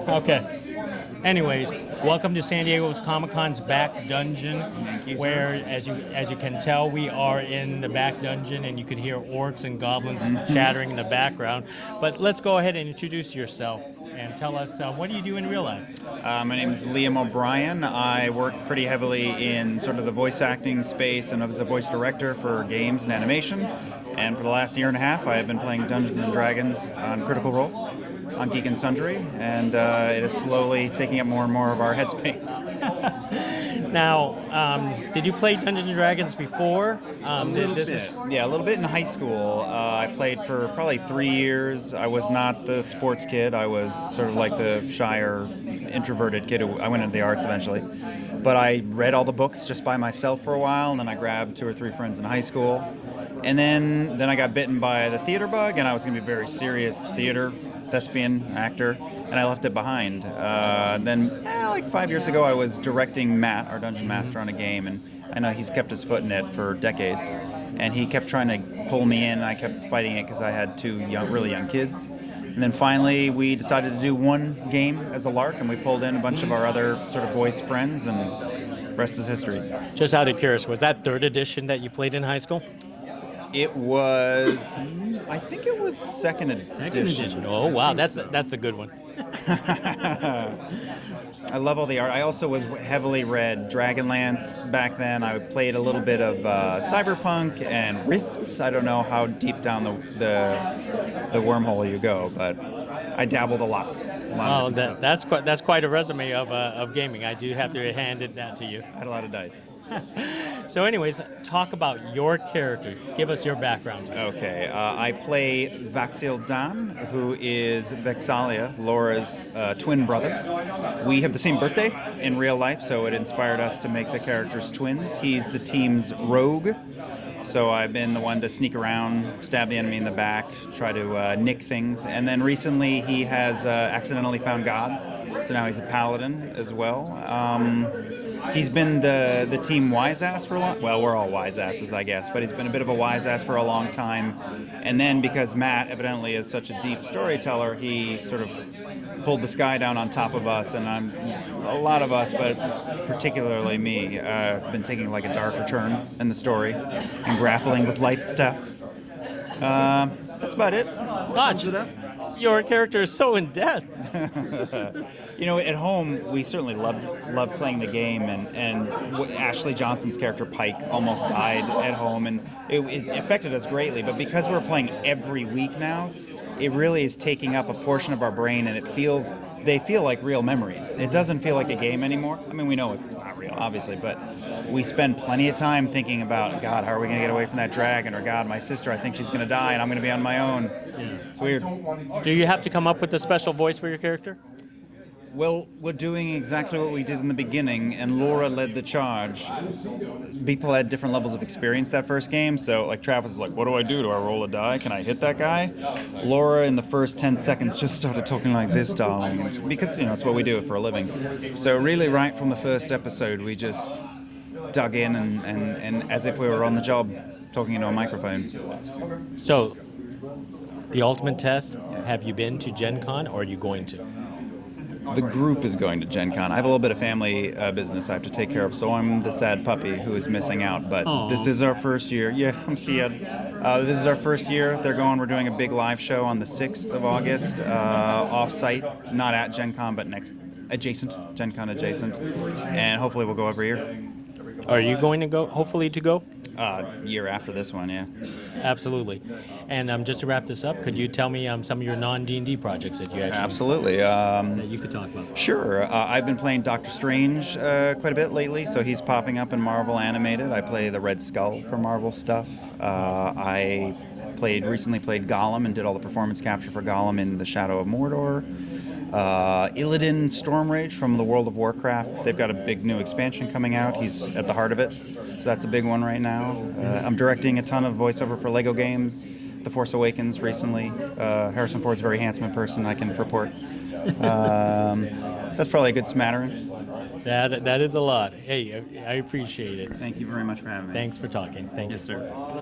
Okay. Anyways, welcome to San Diego's Comic-Con's back dungeon, Thank you, where, sir. as you can tell, we are in the back dungeon, and you could hear orcs and goblins chattering in the background. But let's go ahead and introduce yourself and tell us what do you do in real life? My name is Liam O'Brien. I work pretty heavily in sort of the voice acting space and as a voice director for games and animation. And for the last year and a half, I have been playing Dungeons and Dragons on Critical Role on Geek and Sundry, and it is slowly taking up more and more of our headspace. Now, did you play Dungeons and Dragons before? A little bit. Yeah, a little bit in high school. I played for probably 3 years. I was not the sports kid. I was sort of like the shyer, introverted kid. I went into the arts eventually. But I read all the books just by myself for a while, and then I grabbed 2 or 3 friends in high school. And then I got bitten by the theater bug, and I was going to be a very serious thespian actor, and I left it behind. Like 5 years ago, I was directing Matt, our dungeon master, on a game, and I know he's kept his foot in it for decades, and he kept trying to pull me in, and I kept fighting it because I had two really young kids. And then finally, we decided to do one game as a lark, and we pulled in a bunch of our other sort of voice friends, and rest is history. Just out of curiosity, was that third edition that you played in high school? It was, I think it was second edition. Second edition. Oh wow, that's the good one. I love all the art. I also was heavily read Dragonlance back then. I played a little bit of Cyberpunk and Rifts. I don't know how deep down the wormhole you go, but I dabbled a lot. Oh, that's quite a resume of gaming. I do have to hand that to you. I had a lot of dice. So, anyways, talk about your character. Give us your background. Okay, I play Vaxil Dan, who is Vexalia, Laura's twin brother. We have the same birthday in real life, so it inspired us to make the characters twins. He's the team's rogue, so I've been the one to sneak around, stab the enemy in the back, try to nick things. And then recently he has accidentally found God, so now he's a paladin as well. He's been the team wise ass for a long. Well, we're all wise asses, I guess, but he's been a bit of a wise ass for a long time. And then because Matt evidently is such a deep storyteller, he sort of pulled the sky down on top of us, and a lot of us, but particularly me, been taking like a darker turn in the story and grappling with life stuff. That's about it. Lodge, your character is so in depth. You know, at home, we certainly love playing the game, and Ashley Johnson's character, Pike, almost died at home, and it affected us greatly. But because we're playing every week now, it really is taking up a portion of our brain, and they feel like real memories. It doesn't feel like a game anymore. I mean, we know it's not real, obviously, but we spend plenty of time thinking about, God, how are we going to get away from that dragon? Or, God, my sister, I think she's going to die, and I'm going to be on my own. Yeah. It's weird. Do you have to come up with a special voice for your character? Well, we're doing exactly what we did in the beginning, and Laura led the charge. People had different levels of experience that first game, so like Travis is like, what do? Do I roll a die? Can I hit that guy? Laura, in the first 10 seconds, just started talking like this, darling, because, it's what we do for a living. So really, right from the first episode, we just dug in and as if we were on the job, talking into a microphone. So, the ultimate test, have you been to Gen Con, or are you going to? The group is going to Gen Con. I have a little bit of family business I have to take care of, so I'm the sad puppy who is missing out. But Aww. This is our first year. Yeah, I'm sad. This is our first year. They're going. We're doing a big live show on the 6th of August, off-site, not at Gen Con, but Gen Con adjacent. And hopefully we'll go every year. Are you going to go, hopefully to go? Year after this one, yeah. Absolutely. And just to wrap this up, could you tell me some of your non-D&D projects that you actually... Absolutely. That you could talk about? Sure. I've been playing Doctor Strange quite a bit lately, so he's popping up in Marvel Animated. I play the Red Skull for Marvel stuff. I recently played Gollum and did all the performance capture for Gollum in The Shadow of Mordor. Illidan Stormrage from the World of Warcraft. They've got a big new expansion coming out. He's at the heart of it, so that's a big one right now. I'm directing a ton of voiceover for Lego games, The Force Awakens recently. Harrison Ford's a very handsome in person, I can report. That's probably a good smattering. That is a lot. Hey, I appreciate it. Thank you very much for having me. Thanks for talking. Thank you. Yes, sir.